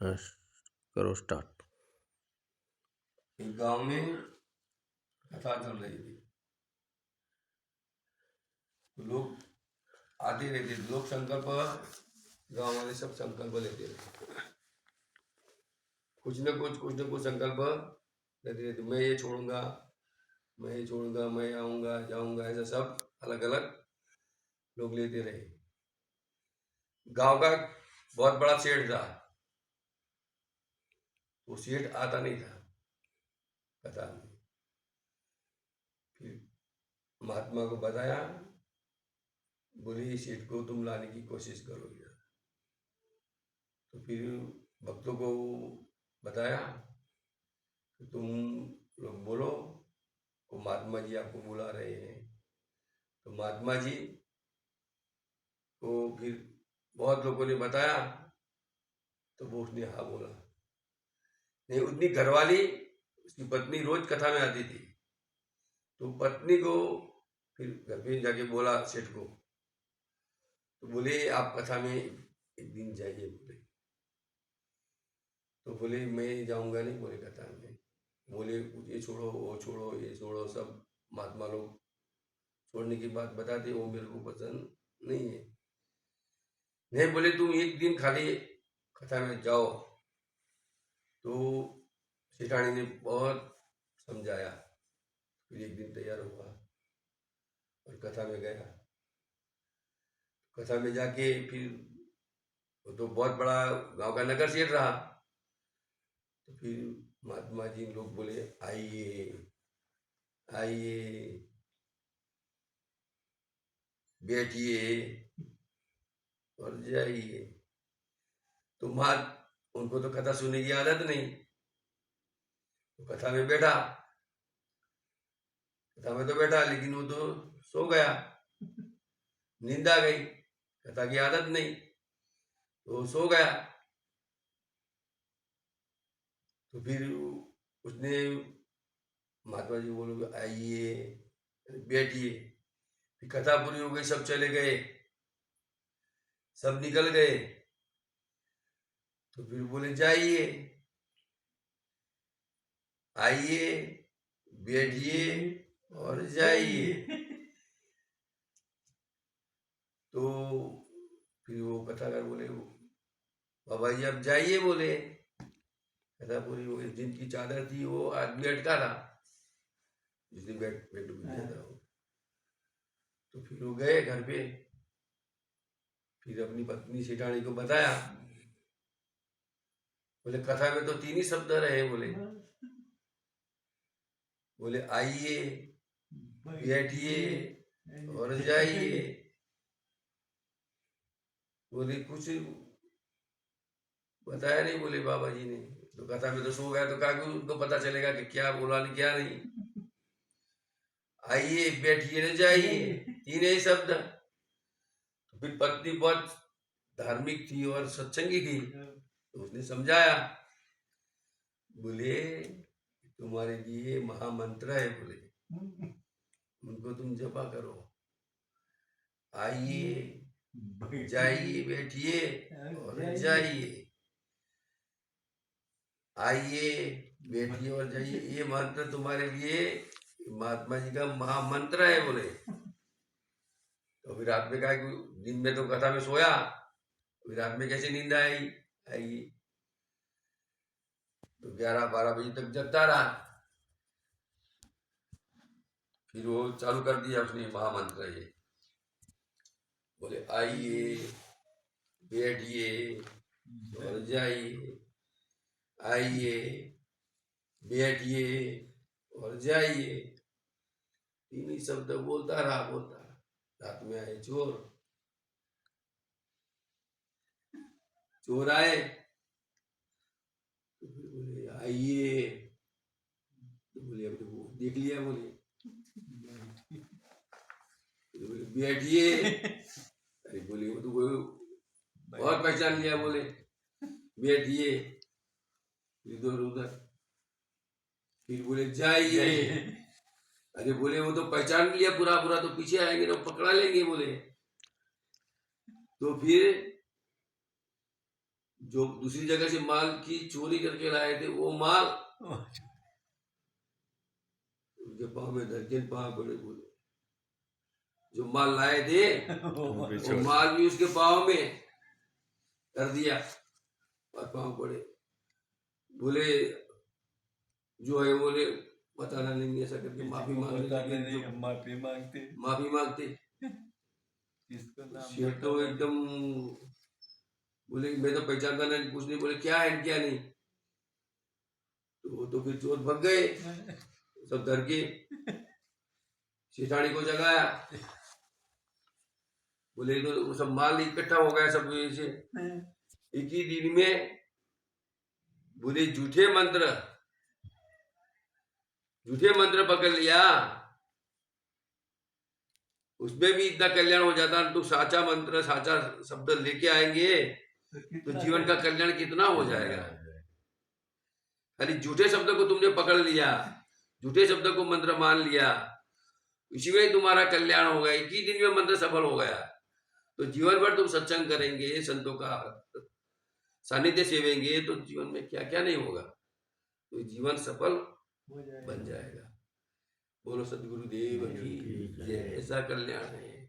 हाँ, करो स्टार्ट। एक गांव में कथा चल रही थी। तो लोग आते रहते थे, लोग संकल्प, गांव वाले सब संकल्प लेते रहते, कुछ न कुछ संकल्प लेते रहते। मैं ये छोड़ूंगा, मैं ये छोड़ूंगा, मैं आऊंगा जाऊंगा, ऐसा सब अलग अलग लोग लेते रहे। गांव का बहुत बड़ा सेठ था, वो सेठ आता नहीं था कथा में। फिर महात्मा को बताया, बोले इस सेठ को तुम लाने की कोशिश करो इधर। तो फिर भक्तों को बताया कि तुम लोग बोलो को महात्मा जी आपको बुला रहे हैं। तो महात्मा जी को फिर बहुत लोगों ने बताया, तो वो उसने हाँ बोला। नहीं, उतनी घरवाली, उसकी पत्नी रोज कथा में आती थी। तो पत्नी को फिर घर पे जाके बोला सेठ को, तो बोले आप कथा में एक दिन जाइए। बोले तो बोले मैं जाऊंगा नहीं, बोले कथा में। बोले ये छोड़ो वो छोड़ो ये छोड़ो, सब महात्मा लोग छोड़ने की बात बताते, वो मेरे को पसंद नहीं है। नहीं, बोले तुम एक दिन खाली कथा में जाओ। तो सेठानी ने बहुत समझाया। फिर एक दिन तैयार हुआ और कथा में गया। कथा में जाके फिर वो तो बहुत बड़ा गांव का नगर सेठ रहा। तो फिर महात्मा जी लोग बोले आइए आइए, बैठिए और जाइए। तो उनको तो कथा सुनने की आदत नहीं। तो कथा में बैठा, कथा में तो बैठा, लेकिन वो तो सो गया, नींद आ गई, कथा की आदत नहीं, तो सो गया। तो फिर उसने, महात्मा जी बोलोगे आइए, बैठिए। फिर कथा पूरी हो गई, सब चले गए, सब निकल गए। तो फिर बोले जाइए, आइए, बैठिए और जाइए। तो फिर वो कथाकार बोले बाबा जी आप जाइए। बोले कथा पूरी हो गई, जिनकी चादर थी वो आदमी अटका था, जिसने बेड पे दिया था वो। तो फिर वो गए घर पे, फिर अपनी पत्नी सेठानी को बताया। बोले कथा में तो तीन ही शब्द रहे। बोले बोले आइए, बैठिए और जाइए। बोले कुछ बताया नहीं, बोले बाबा जी ने। तो कथा में तो सो गया, तो कहा उनको पता चलेगा कि क्या बोला नहीं क्या नहीं। आइए, बैठिए न जाइए, तीन ही शब्द। तो फिर पत्नी बहुत धार्मिक थी और सत्संगी थी, तो उसने समझाया। बोले तुम्हारे लिए महामंत्र है, बोले उनको तुम जपा करो। आइए, जाइए, बैठिए और जाइए। आइए, बैठिए और जाइए, ये मंत्र तुम्हारे लिए महात्मा जी का महामंत्र है। बोले तो फिर रात में कहा कि दिन में तो कथा में सोया, फिर रात में कैसे नींद आएगी। तो 11-12 बजे तक जगता रहा। फिर वो चालू कर दिया उसने महामंत्र ये। बोले आइए, बैठिए और जाइए, आइए, बैठिए और जाइए। तीन ही शब्द बोलता रहा। रात में आए चोर, चोर आए। तो फिर बोले आइए, तो बोले अब तो देख लिया। बोले बैठिए, अरे बोले वो तो बहुत पहचान लिया। बोले बैठिए, इधर उधर। फिर बोले जाइए, अरे बोले वो तो पहचान लिया पूरा पूरा, तो पीछे आएंगे तो पकड़ा लेंगे। बोले तो फिर जो दूसरी जगह से माल की चोरी करके लाए थे वो माल उनके पाँव में दर्जन पाँव पड़े। बोले जो माल लाए थे वो माल भी उसके पाँव में कर दिया और पाँव पड़े। बोले जो है बोले बताना नहीं ऐसा करके माफी मांगने लगे। माफी मांगते शेठ तो एकदम बोले मैं तो पहचानता नहीं, पूछने बोले क्या है क्या नहीं, तो वो तो फिर चोर भाग गए सब डर के। सेठानी को जगाया, बोले तो सब माल इकट्ठा हो गया सब से एक ही दिन में। बोले झूठे मंत्र पकड़ लिया, उसमें भी इतना कल्याण हो जाता। तो साचा मंत्र साचा शब्द लेके आएंगे तो जीवन का कल्याण कितना हो जाएगा। खाली झूठे शब्द को तुमने पकड़ लिया, झूठे शब्द को मंत्र मान लिया, इसी में तुम्हारा कल्याण हो गया। एक ही दिन में मंत्र सफल हो गया। तो जीवन भर तुम सत्संग करेंगे, संतों का सानिध्य सेवेंगे तो जीवन में क्या क्या नहीं होगा, तो जीवन सफल बन जाएगा। बोलो सदगुरुदेव की जय। ऐसा कल्याण है।